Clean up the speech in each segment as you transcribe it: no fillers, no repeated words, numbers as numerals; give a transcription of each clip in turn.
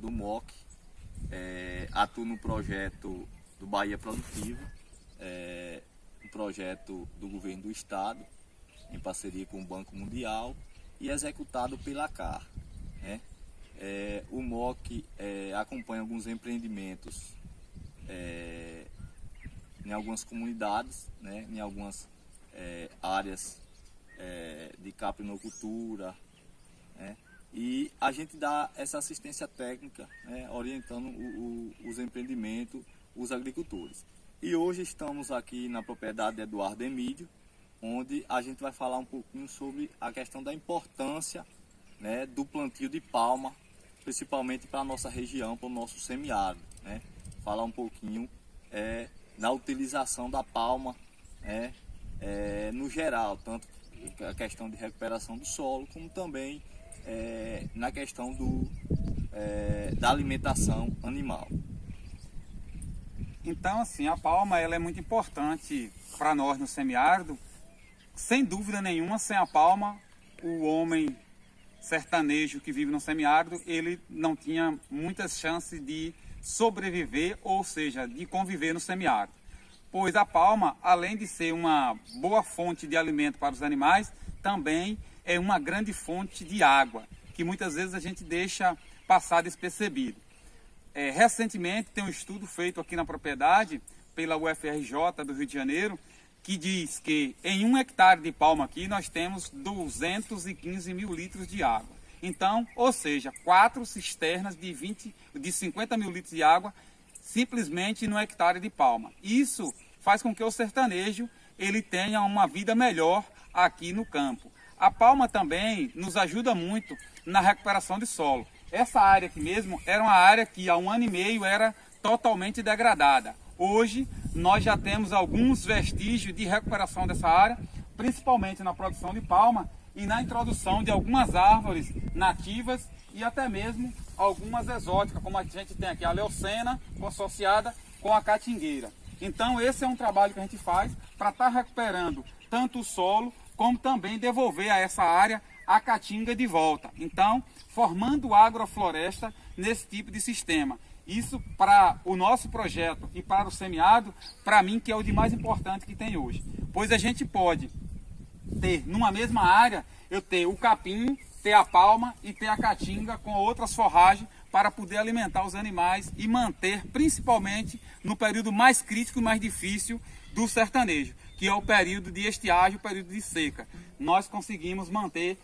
do MOC, atuo no projeto do Bahia Produtiva, um projeto do governo do estado, em parceria com o Banco Mundial e executado pela CAR. O MOC acompanha alguns empreendimentos em algumas comunidades, em algumas áreas de caprinocultura, e a gente dá essa assistência técnica, orientando os empreendimentos, os agricultores. E hoje estamos aqui na propriedade de Eduardo Emílio, onde a gente vai falar um pouquinho sobre a questão da importância do plantio de palma, principalmente para a nossa região, para o nosso semiárido. Falar um pouquinho da utilização da palma no geral, tanto a questão de recuperação do solo, como também na questão da alimentação animal. Então, assim, a palma ela é muito importante para nós no semiárido. Sem dúvida nenhuma, sem a palma, o homem sertanejo que vive no semiárido, ele não tinha muitas chances de sobreviver, ou seja, de conviver no semiárido. Pois a palma, além de ser uma boa fonte de alimento para os animais, também é uma grande fonte de água, que muitas vezes a gente deixa passar despercebido. Recentemente tem um estudo feito aqui na propriedade, pela UFRJ do Rio de Janeiro, que diz que em 1 hectare de palma aqui nós temos 215 mil litros de água. Então, ou seja, 4 cisternas de 50 mil litros de água simplesmente no hectare de palma. Isso faz com que o sertanejo ele tenha uma vida melhor aqui no campo. A palma também nos ajuda muito na recuperação de solo. Essa área aqui mesmo era uma área que há 1 ano e meio era totalmente degradada. Hoje nós já temos alguns vestígios de recuperação dessa área, principalmente na produção de palma e na introdução de algumas árvores nativas e até mesmo algumas exóticas, como a gente tem aqui a leucena associada com a catingueira. Então esse é um trabalho que a gente faz para estar recuperando tanto o solo como também devolver a essa área a caatinga de volta. Então, formando agrofloresta nesse tipo de sistema. Isso para o nosso projeto e para o semiárido, para mim, que é o de mais importante que tem hoje. Pois a gente pode ter, numa mesma área, eu ter o capim, ter a palma e ter a caatinga com outras forragens para poder alimentar os animais e manter, principalmente no período mais crítico e mais difícil do sertanejo, que é o período de estiagem, o período de seca. Nós conseguimos manter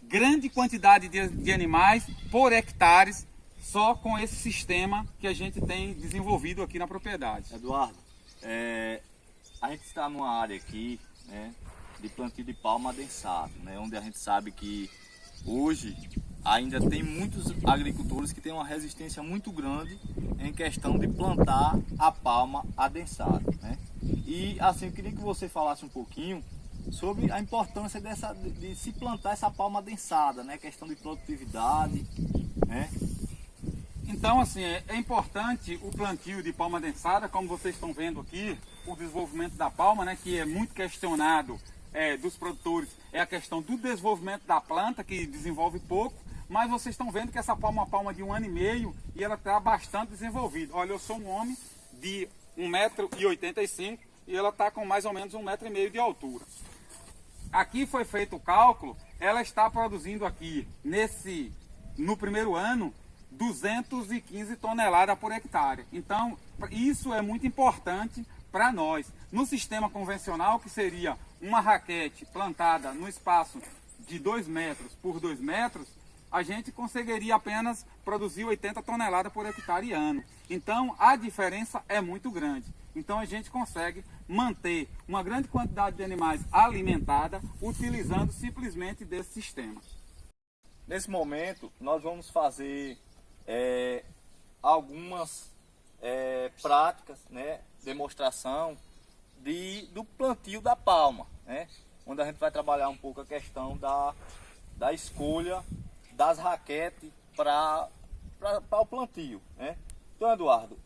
grande quantidade de animais por hectares só com esse sistema que a gente tem desenvolvido aqui na propriedade. Eduardo, a gente está numa área aqui de plantio de palma adensado, onde a gente sabe que hoje ainda tem muitos agricultores que têm uma resistência muito grande em questão de plantar a palma adensada. E assim, eu queria que você falasse um pouquinho sobre a importância de se plantar essa palma adensada, questão de produtividade. Então, assim, é importante o plantio de palma adensada, como vocês estão vendo aqui, o desenvolvimento da palma, que é muito questionado dos produtores, é a questão do desenvolvimento da planta, que desenvolve pouco, mas vocês estão vendo que essa palma é uma palma de 1 ano e meio e ela está bastante desenvolvida. Olha, eu sou um homem de 1,85 m e ela está com mais ou menos 1,5 m de altura. Aqui foi feito o cálculo, ela está produzindo aqui, no primeiro ano, 215 toneladas por hectare. Então, isso é muito importante para nós. No sistema convencional, que seria uma raquete plantada no espaço de 2 metros por 2 metros, a gente conseguiria apenas produzir 80 toneladas por hectare ano. Então, a diferença é muito grande. Então, a gente consegue manter uma grande quantidade de animais alimentada utilizando simplesmente desse sistema. Nesse momento, nós vamos fazer algumas práticas, demonstração do plantio da palma, onde a gente vai trabalhar um pouco a questão da escolha das raquetes para o plantio. Então, Eduardo,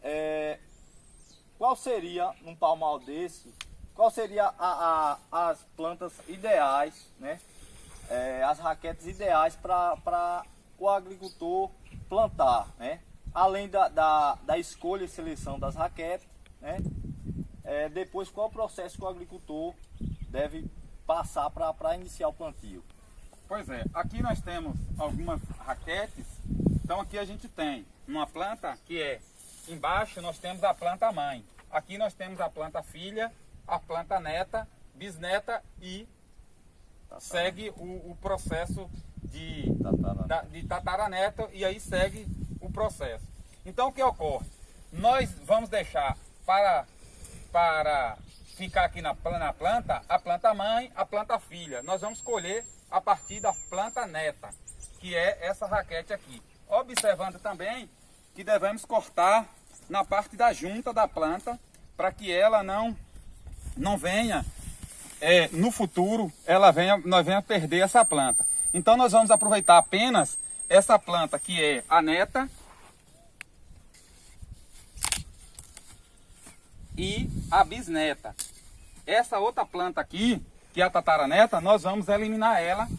qual seria, num palmal desse, qual seria as plantas ideais, as raquetes ideais para o agricultor plantar, além da escolha e seleção das raquetes, né? Depois, qual o processo que o agricultor deve passar para iniciar o plantio? Pois é, aqui nós temos algumas raquetes. Então aqui a gente tem uma planta que embaixo nós temos a planta mãe. Aqui nós temos a planta filha, a planta neta, bisneta e segue o processo de tataraneto, e aí segue o processo. Então o que ocorre? Nós vamos deixar para ficar aqui na planta a planta mãe, a planta filha. Nós vamos colher a partir da planta neta, que é essa raquete aqui. Observando também que devemos cortar na parte da junta da planta, para que ela não venha, no futuro, nós venha perder essa planta. Então nós vamos aproveitar apenas essa planta que é a neta e a bisneta. Essa outra planta aqui, que é a tataraneta, nós vamos eliminar ela,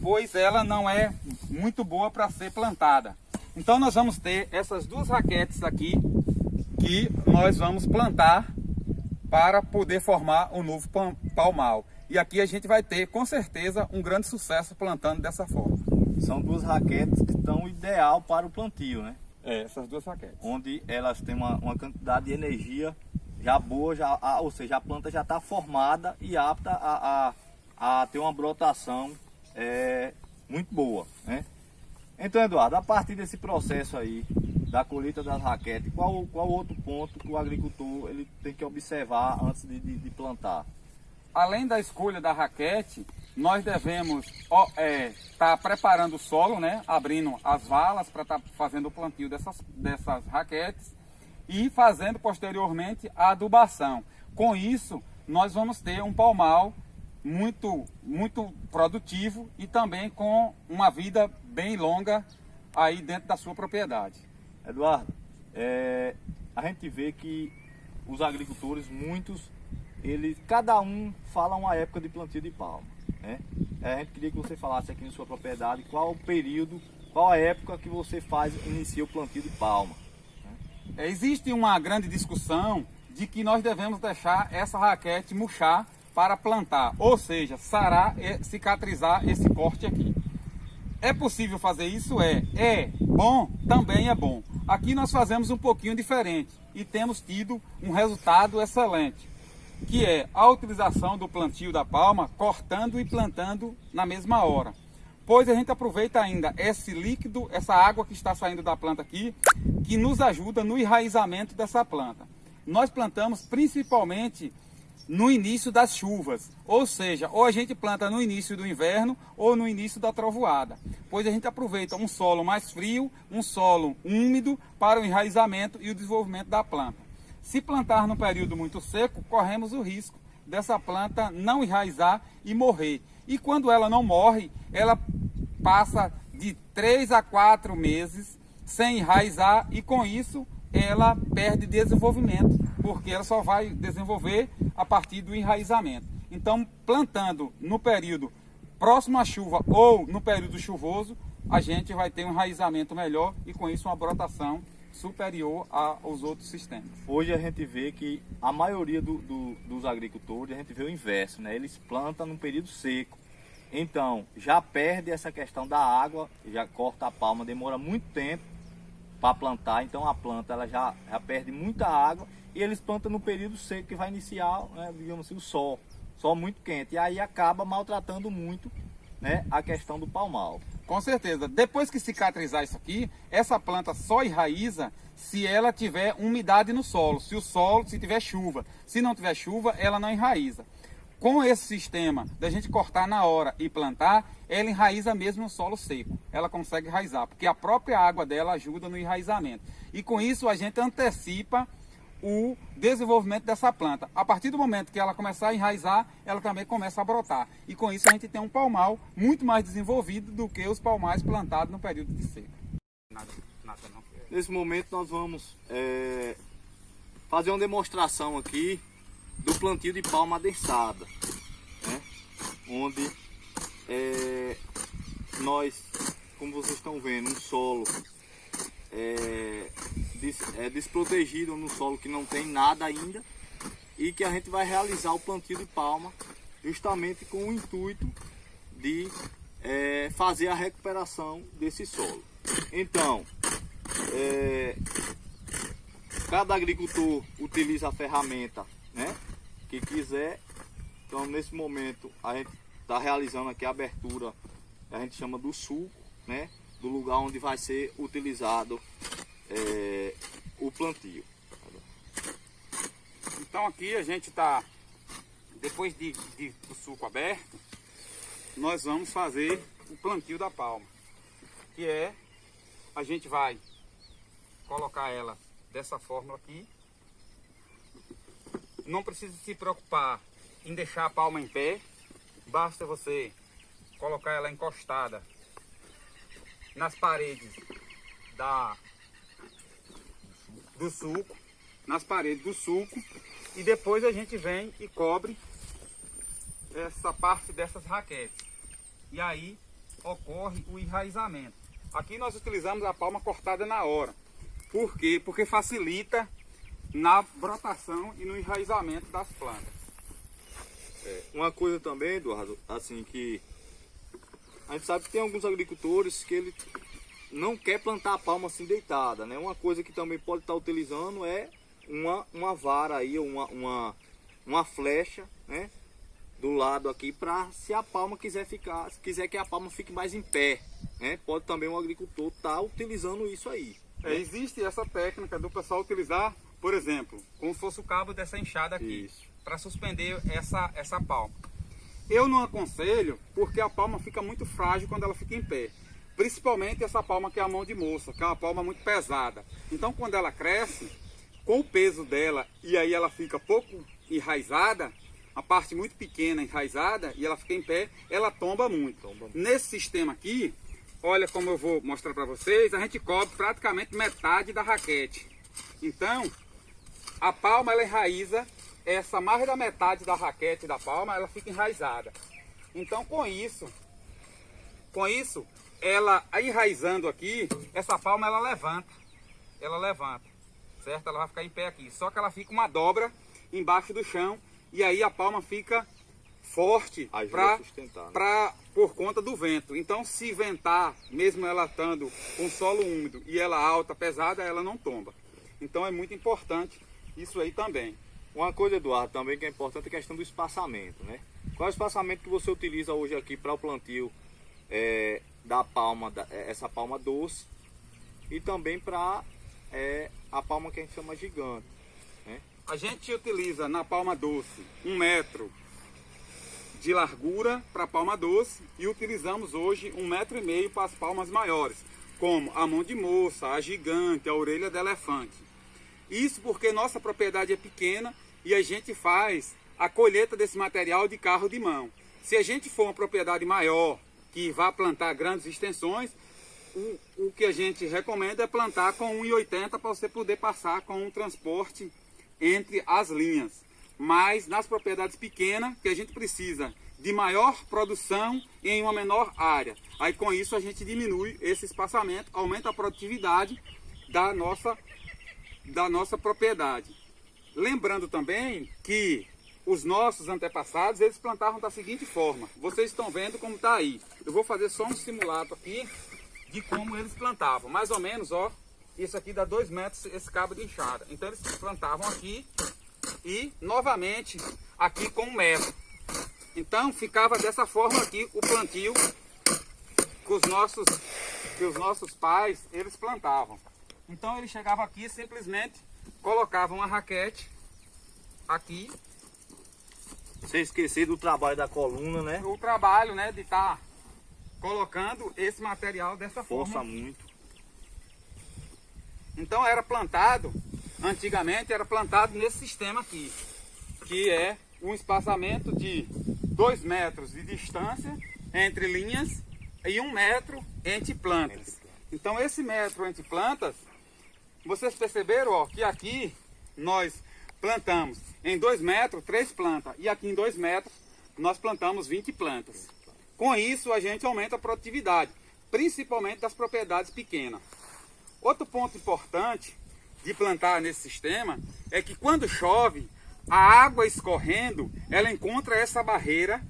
pois ela não é muito boa para ser plantada. Então nós vamos ter essas duas raquetes aqui, que nós vamos plantar para poder formar um novo palmal. E aqui a gente vai ter, com certeza, um grande sucesso plantando dessa forma. São duas raquetes que estão ideal para o plantio, né? Essas duas raquetes. Onde elas têm uma quantidade de energia já boa, ou seja, a planta já está formada e apta a ter uma brotação muito boa, né? Então, Eduardo, a partir desse processo aí, da colheita das raquetes, qual outro ponto que o agricultor ele tem que observar antes de plantar? Além da escolha da raquete, nós devemos estar preparando o solo, né? Abrindo as valas para estar fazendo o plantio dessas raquetes e fazendo posteriormente a adubação. Com isso, nós vamos ter um palmal muito produtivo e também com uma vida bem longa aí dentro da sua propriedade. Eduardo, a gente vê que os agricultores, muitos, cada um fala uma época de plantio de palma, né? A gente queria que você falasse aqui na sua propriedade qual o período, qual a época que você inicia o plantio de palma. Né? Existe uma grande discussão de que nós devemos deixar essa raquete murchar para plantar, ou seja, sarar e cicatrizar esse corte aqui. É possível fazer isso? É bom? Também é bom. Aqui nós fazemos um pouquinho diferente e temos tido um resultado excelente, que é a utilização do plantio da palma, cortando e plantando na mesma hora. Pois a gente aproveita ainda esse líquido, essa água que está saindo da planta aqui, que nos ajuda no enraizamento dessa planta. Nós plantamos principalmente no início das chuvas, ou seja, ou a gente planta no início do inverno ou no início da trovoada, pois a gente aproveita um solo mais frio, um solo úmido para o enraizamento e o desenvolvimento da planta. Se plantar num período muito seco, corremos o risco dessa planta não enraizar e morrer. E quando ela não morre, ela passa de 3 a 4 meses sem enraizar e com isso ela perde desenvolvimento, porque ela só vai desenvolver a partir do enraizamento. Então, plantando no período próximo à chuva ou no período chuvoso, a gente vai ter um enraizamento melhor e com isso uma brotação superior aos outros sistemas. Hoje a gente vê que a maioria dos agricultores, a gente vê o inverso, né? Eles plantam num período seco. Então, já perde essa questão da água, já corta a palma, demora muito tempo para plantar, então a planta ela já perde muita água e eles plantam no período seco que vai iniciar, né, digamos assim, o sol muito quente, e aí acaba maltratando muito, né, a questão do palmal. Com certeza, depois que cicatrizar isso aqui, essa planta só enraiza se ela tiver umidade no solo, se tiver chuva. Se não tiver chuva, ela não enraiza. Com esse sistema da gente cortar na hora e plantar, ela enraiza mesmo no solo seco. Ela consegue enraizar, porque a própria água dela ajuda no enraizamento. E com isso a gente antecipa o desenvolvimento dessa planta. A partir do momento que ela começar a enraizar, ela também começa a brotar. E com isso a gente tem um palmal muito mais desenvolvido do que os palmais plantados no período de seca. Nesse momento nós vamos fazer uma demonstração aqui do plantio de palma adensada, né? Onde nós, como vocês estão vendo, um solo desprotegido no solo que não tem nada ainda, e que a gente vai realizar o plantio de palma justamente com o intuito de fazer a recuperação desse solo. Então, cada agricultor utiliza a ferramenta, né, que quiser. Então, nesse momento, a gente está realizando aqui a abertura, a gente chama do sulco, né, do lugar onde vai ser utilizado o plantio. Então aqui a gente está, depois do sulco aberto, nós vamos fazer o plantio da palma, que é, a gente vai colocar ela dessa forma aqui. Não precisa se preocupar em deixar a palma em pé, basta você colocar ela encostada nas paredes do sulco, e depois a gente vem e cobre essa parte dessas raquetes. E aí ocorre o enraizamento. Aqui nós utilizamos a palma cortada na hora. Por quê? Porque facilita na brotação e no enraizamento das plantas. Uma coisa também, Eduardo, assim, que a gente sabe que tem alguns agricultores que ele não quer plantar a palma assim deitada, né? Uma coisa que também pode estar utilizando é uma vara aí, uma flecha, né, do lado aqui, para se a palma quiser que a palma fique mais em pé, né? Pode também um agricultor estar utilizando isso aí. Existe essa técnica do pessoal utilizar, por exemplo, como se fosse o cabo dessa enxada aqui, para suspender essa palma. Eu não aconselho, porque a palma fica muito frágil quando ela fica em pé. Principalmente essa palma que é a mão de moça, que é uma palma muito pesada. Então quando ela cresce, com o peso dela, e aí ela fica pouco enraizada, a parte muito pequena enraizada, e ela fica em pé, ela tomba muito. Nesse sistema aqui, olha como eu vou mostrar para vocês, a gente cobre praticamente metade da raquete. Então, a palma ela enraiza, mais da metade da raquete da palma, ela fica enraizada. Então com isso, ela enraizando aqui, essa palma ela levanta, certo? Ela vai ficar em pé aqui, só que ela fica uma dobra embaixo do chão, e aí a palma fica forte por conta do vento. Então se ventar, mesmo ela estando com solo úmido e ela alta, pesada, ela não tomba. Então é muito importante isso aí também. Uma coisa, Eduardo, também que é importante é a questão do espaçamento, né? Qual é o espaçamento que você utiliza hoje aqui para o plantio da palma, essa palma doce, e também para a palma que a gente chama gigante, né? A gente utiliza na palma doce 1 metro de largura para a palma doce, e utilizamos hoje 1,5 metro para as palmas maiores, como a mão de moça, a gigante, a orelha de elefante. Isso porque nossa propriedade é pequena e a gente faz a colheita desse material de carro de mão. Se a gente for uma propriedade maior, que vá plantar grandes extensões, o que a gente recomenda é plantar com 1,80 para você poder passar com um transporte entre as linhas. Mas nas propriedades pequenas, que a gente precisa de maior produção em uma menor área. Aí com isso a gente diminui esse espaçamento, aumenta a produtividade da nossa propriedade. Lembrando também que os nossos antepassados, eles plantavam da seguinte forma. Vocês estão vendo como está aí. Eu vou fazer só um simulado aqui de como eles plantavam. Mais ou menos, ó, isso aqui dá 2 metros esse cabo de enxada. Então eles plantavam aqui e novamente aqui com 1 metro. Então ficava dessa forma aqui o plantio que os nossos pais, eles plantavam. Então ele chegava aqui e simplesmente colocava uma raquete aqui. Sem esquecer do trabalho da coluna, né? O trabalho, né, de estar colocando esse material dessa forma. Força muito. Então era plantado, antigamente era plantado nesse sistema aqui, que é um espaçamento de 2 metros de distância entre linhas e 1 metro entre plantas. Então esse metro entre plantas, vocês perceberam, ó, que aqui nós plantamos em 2 metros 3 plantas, e aqui em 2 metros nós plantamos 20 plantas. Com isso a gente aumenta a produtividade, principalmente das propriedades pequenas. Outro ponto importante de plantar nesse sistema é que quando chove, a água escorrendo, ela encontra essa barreira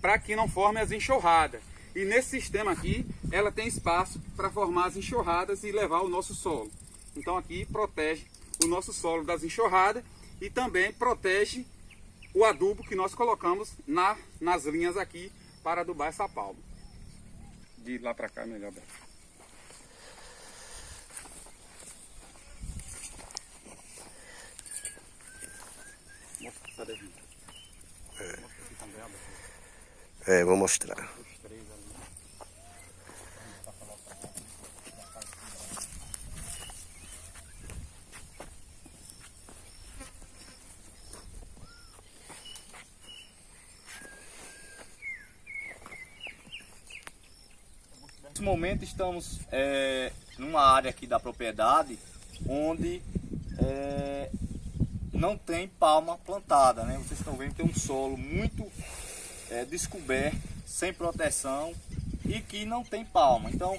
para que não forme as enxurradas. E nesse sistema aqui, ela tem espaço para formar as enxurradas e levar o nosso solo. Então aqui protege o nosso solo das enxurradas e também protege o adubo que nós colocamos nas linhas aqui para adubar essa palma. De lá para cá é melhor, Beto. Vou mostrar. Nesse momento estamos numa área aqui da propriedade onde não tem palma plantada, né? Vocês estão vendo que tem um solo muito descoberto, sem proteção e que não tem palma. Então,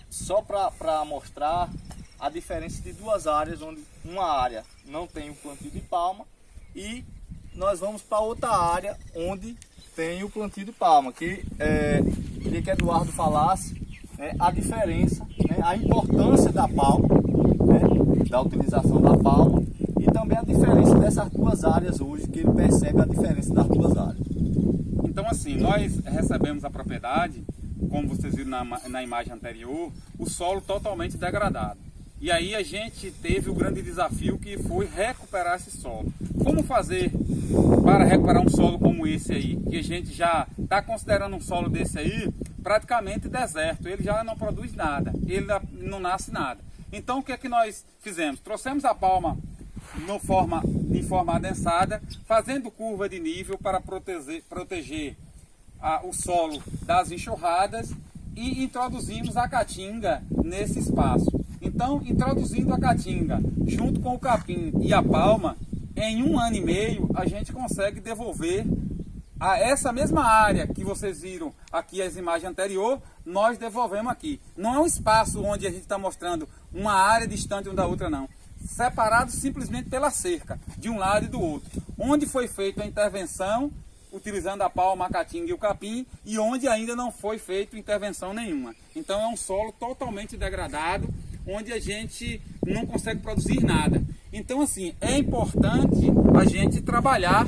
só para mostrar a diferença de duas áreas, onde uma área não tem o plantio de palma e nós vamos para outra área onde tem o plantio de palma. Que queria que Eduardo falasse a diferença, a importância da palma, da utilização da palma, e também a diferença dessas duas áreas hoje, que ele percebe a diferença das duas áreas. Então assim, nós recebemos a propriedade, como vocês viram na imagem anterior, o solo totalmente degradado. E aí a gente teve o grande desafio que foi recuperar esse solo. Como fazer para recuperar um solo como esse aí? Que a gente já está considerando um solo desse aí praticamente deserto. Ele já não produz nada, ele não nasce nada. Então o que é que nós fizemos? Trouxemos a palma em forma adensada, fazendo curva de nível para proteger o solo das enxurradas e introduzimos a caatinga nesse espaço. Então, introduzindo a caatinga junto com o capim e a palma, em 1 ano e meio a gente consegue devolver a essa mesma área que vocês viram aqui as imagens anteriores, nós devolvemos aqui. Não é um espaço onde a gente está mostrando uma área distante uma da outra, não. Separado simplesmente pela cerca, de um lado e do outro. Onde foi feita a intervenção, utilizando a palma, a caatinga e o capim, e onde ainda não foi feita intervenção nenhuma. Então é um solo totalmente degradado, onde a gente não consegue produzir nada. Então assim, é importante a gente trabalhar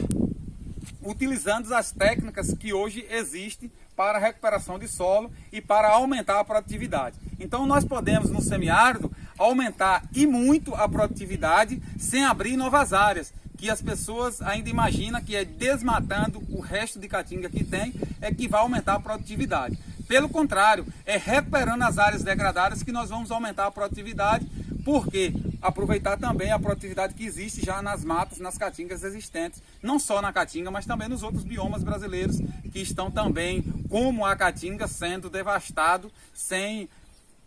utilizando as técnicas que hoje existem para a recuperação de solo e para aumentar a produtividade. Então nós podemos no semiárido aumentar e muito a produtividade sem abrir novas áreas, que as pessoas ainda imaginam que é desmatando o resto de caatinga que tem é que vai aumentar a produtividade. Pelo contrário, é recuperando as áreas degradadas que nós vamos aumentar a produtividade, porque aproveitar também a produtividade que existe já nas matas, nas caatingas existentes, não só na caatinga, mas também nos outros biomas brasileiros que estão também, como a caatinga, sendo devastado, sem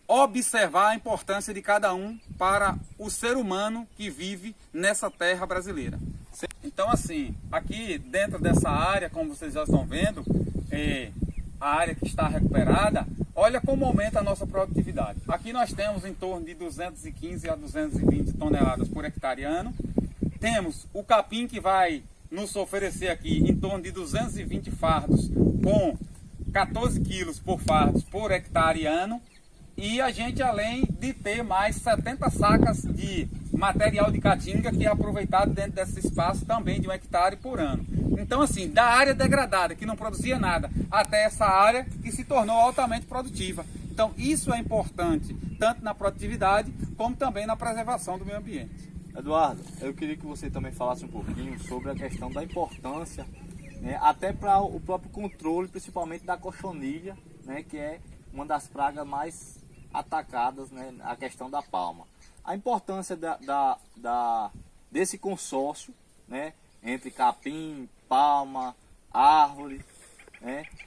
observar a importância de cada um para o ser humano que vive nessa terra brasileira. Então assim, aqui dentro dessa área, como vocês já estão vendo, a área que está recuperada, olha como aumenta a nossa produtividade. Aqui nós temos em torno de 215 a 220 toneladas por hectare ano. Temos o capim que vai nos oferecer aqui em torno de 220 fardos com 14 quilos por fardos por hectare ano. E a gente, além de ter mais 70 sacas de material de caatinga que é aproveitado dentro desse espaço também de 1 hectare por ano. Então assim, da área degradada que não produzia nada até essa área que se tornou altamente produtiva. Então isso é importante tanto na produtividade como também na preservação do meio ambiente. Eduardo, eu queria que você também falasse um pouquinho sobre a questão da importância, até para o próprio controle, principalmente da cochonilha, que é uma das pragas mais atacadas, a questão da palma. A importância desse consórcio, entre capim, palma, árvore,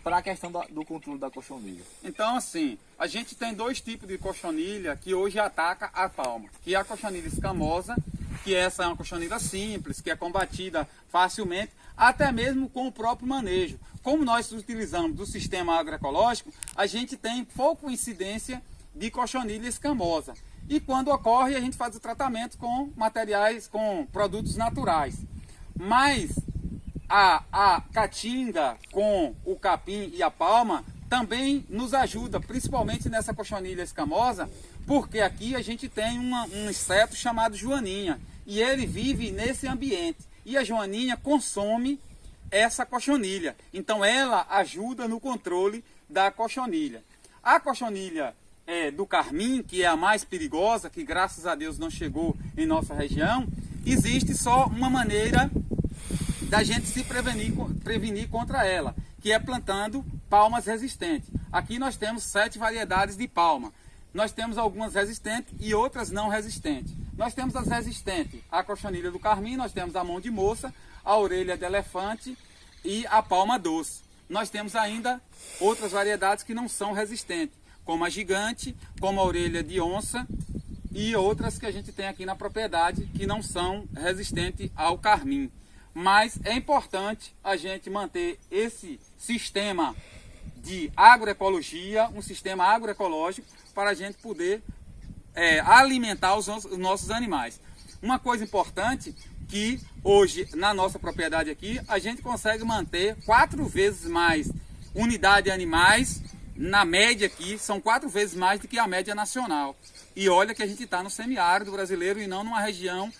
para a questão do controle da cochonilha. Então assim, a gente tem dois tipos de cochonilha que hoje ataca a palma, que é a cochonilha escamosa, que essa é uma cochonilha simples, que é combatida facilmente, até mesmo com o próprio manejo. Como nós utilizamos do sistema agroecológico, a gente tem pouca incidência de cochonilha escamosa. E quando ocorre, a gente faz o tratamento com materiais, com produtos naturais. Mas a caatinga com o capim e a palma também nos ajuda, principalmente nessa cochonilha escamosa, porque aqui a gente tem um inseto chamado joaninha, e ele vive nesse ambiente. E a joaninha consome essa cochonilha. Então ela ajuda no controle da cochonilha. A cochonilha do carmim, que é a mais perigosa, que graças a Deus não chegou em nossa região, existe só uma maneira da gente se prevenir contra ela, que é plantando palmas resistentes. Aqui nós temos 7 variedades de palma. Nós temos algumas resistentes e outras não resistentes. Nós temos as resistentes, a cochonilha do carmim, nós temos a mão de moça, a orelha de elefante e a palma doce. Nós temos ainda outras variedades que não são resistentes, como a gigante, como a orelha de onça e outras que a gente tem aqui na propriedade que não são resistentes ao carmim. Mas é importante a gente manter esse sistema de agroecologia, um sistema agroecológico, para a gente poder alimentar os nossos animais. Uma coisa importante que hoje na nossa propriedade aqui a gente consegue manter 4 vezes mais unidade de animais, na média aqui são 4 vezes mais do que a média nacional. E olha que a gente está no semiárido brasileiro e não numa região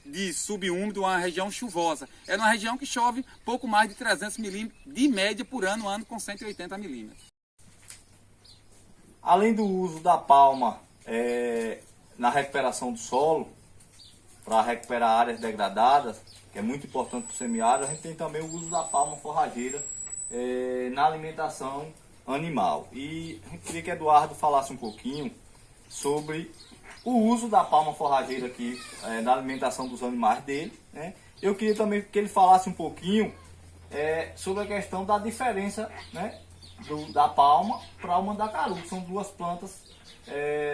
de subúmido, uma região chuvosa. É uma região que chove pouco mais de 300 milímetros de média por ano, com 180 milímetros. Além do uso da palma na recuperação do solo, para recuperar áreas degradadas, que é muito importante para o semiárido, a gente tem também o uso da palma forrageira na alimentação animal. E a gente queria que Eduardo falasse um pouquinho sobre o uso da palma forrageira aqui na alimentação dos animais dele, né? Eu queria também que ele falasse um pouquinho sobre a questão da diferença, né, da palma para o mandacaru, que são 2 plantas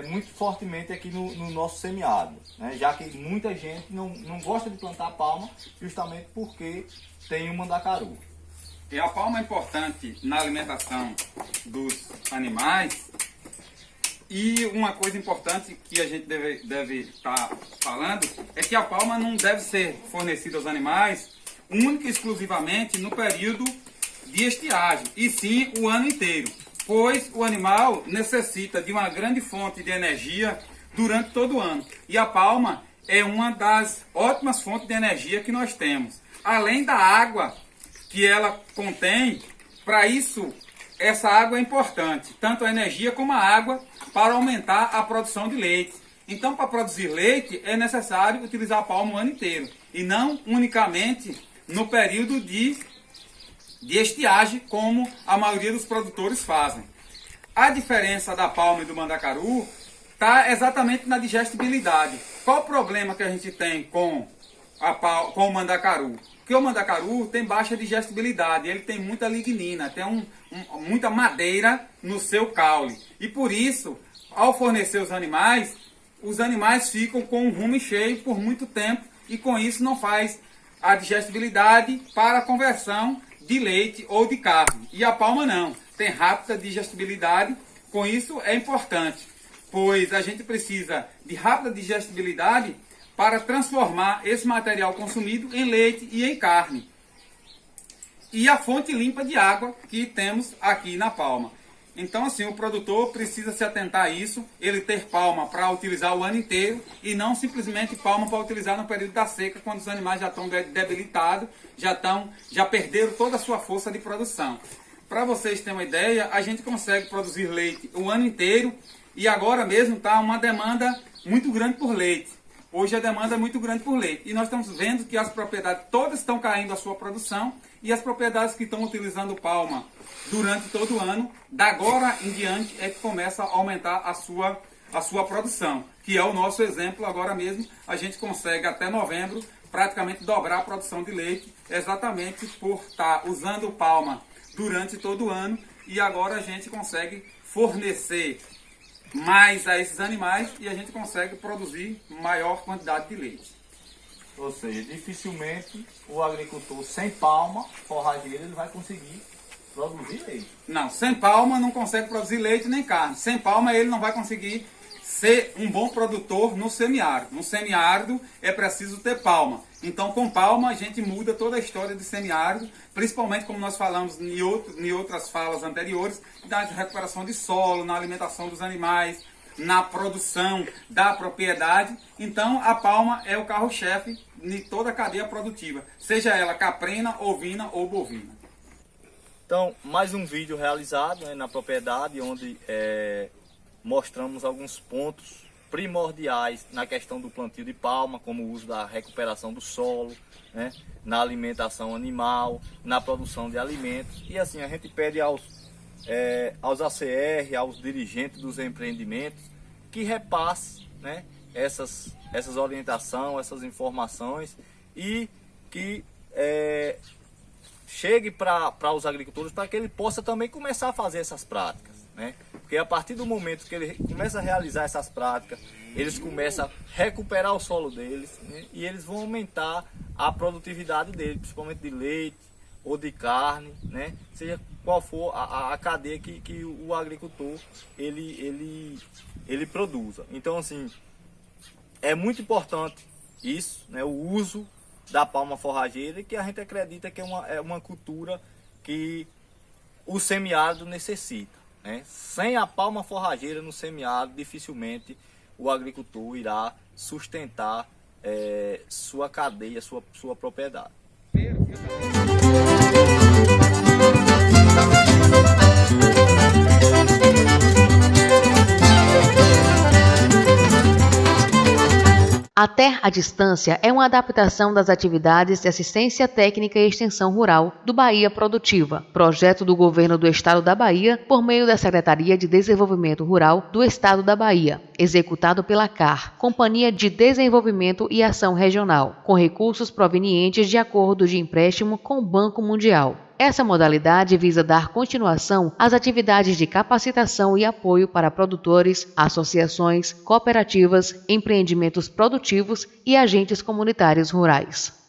muito fortemente aqui no nosso semiárido, né? Já que muita gente não gosta de plantar palma justamente porque tem o mandacaru. E a palma é importante na alimentação dos animais. E uma coisa importante que a gente deve estar falando é que a palma não deve ser fornecida aos animais única e exclusivamente no período de estiagem, e sim o ano inteiro, pois o animal necessita de uma grande fonte de energia durante todo o ano. E a palma é uma das ótimas fontes de energia que nós temos. Além da água que ela contém, para isso, essa água é importante, tanto a energia como a água, para aumentar a produção de leite. Então, para produzir leite, é necessário utilizar a palma o ano inteiro, e não unicamente no período de estiagem, como a maioria dos produtores fazem. A diferença da palma e do mandacaru está exatamente na digestibilidade. Qual o problema que a gente tem com o mandacaru? Porque o mandacaru tem baixa digestibilidade, ele tem muita lignina, tem muita madeira no seu caule. E por isso, ao fornecer os animais ficam com o rumo cheio por muito tempo e com isso não faz a digestibilidade para a conversão de leite ou de carne. E a palma não, tem rápida digestibilidade, com isso é importante, pois a gente precisa de rápida digestibilidade para transformar esse material consumido em leite e em carne. E a fonte limpa de água que temos aqui na palma. Então, assim, o produtor precisa se atentar a isso, ele ter palma para utilizar o ano inteiro e não simplesmente palma para utilizar no período da seca, quando os animais já estão debilitados, já perderam toda a sua força de produção. Para vocês terem uma ideia, a gente consegue produzir leite o ano inteiro e agora mesmo está uma demanda muito grande por leite. Hoje a demanda é muito grande por leite e nós estamos vendo que as propriedades todas estão caindo a sua produção e as propriedades que estão utilizando palma durante todo o ano, da agora em diante é que começa a aumentar a sua produção, que é o nosso exemplo agora mesmo. A gente consegue até novembro praticamente dobrar a produção de leite, exatamente por estar usando palma durante todo o ano, e agora a gente consegue fornecer mais a esses animais e a gente consegue produzir maior quantidade de leite. Ou seja, dificilmente o agricultor sem palma forrageira ele vai conseguir produzir leite. Não, sem palma não consegue produzir leite nem carne. Sem palma ele não vai conseguir ser um bom produtor no semiárido. No semiárido é preciso ter palma. Então, com palma, a gente muda toda a história do semiárido, principalmente como nós falamos em outras falas anteriores, da recuperação de solo, na alimentação dos animais, na produção da propriedade. Então, a palma é o carro-chefe de toda a cadeia produtiva, seja ela caprina, ovina ou bovina. Então, mais um vídeo realizado, né, na propriedade, onde mostramos alguns pontos primordiais na questão do plantio de palma, como o uso da recuperação do solo, né, na alimentação animal, na produção de alimentos. E assim, a gente pede aos ACR, aos dirigentes dos empreendimentos, que repasse, né, essas orientações, essas informações, e que chegue para os agricultores, para que ele possa também começar a fazer essas práticas, né? Porque a partir do momento que ele começa a realizar essas práticas, eles começam a recuperar o solo deles, né? E eles vão aumentar a produtividade deles, principalmente de leite ou de carne, né? Seja qual for a cadeia que o agricultor ele produza. Então, assim, é muito importante isso, né? O uso da palma forrageira, que a gente acredita que é uma cultura que o semiárido necessita, né? Sem a palma forrageira no semiárido, dificilmente o agricultor irá sustentar sua cadeia, sua propriedade. A Terra à Distância é uma adaptação das atividades de assistência técnica e extensão rural do Bahia Produtiva, projeto do Governo do Estado da Bahia por meio da Secretaria de Desenvolvimento Rural do Estado da Bahia, executado pela CAR, Companhia de Desenvolvimento e Ação Regional, com recursos provenientes de acordo de empréstimo com o Banco Mundial. Essa modalidade visa dar continuação às atividades de capacitação e apoio para produtores, associações, cooperativas, empreendimentos produtivos e agentes comunitários rurais.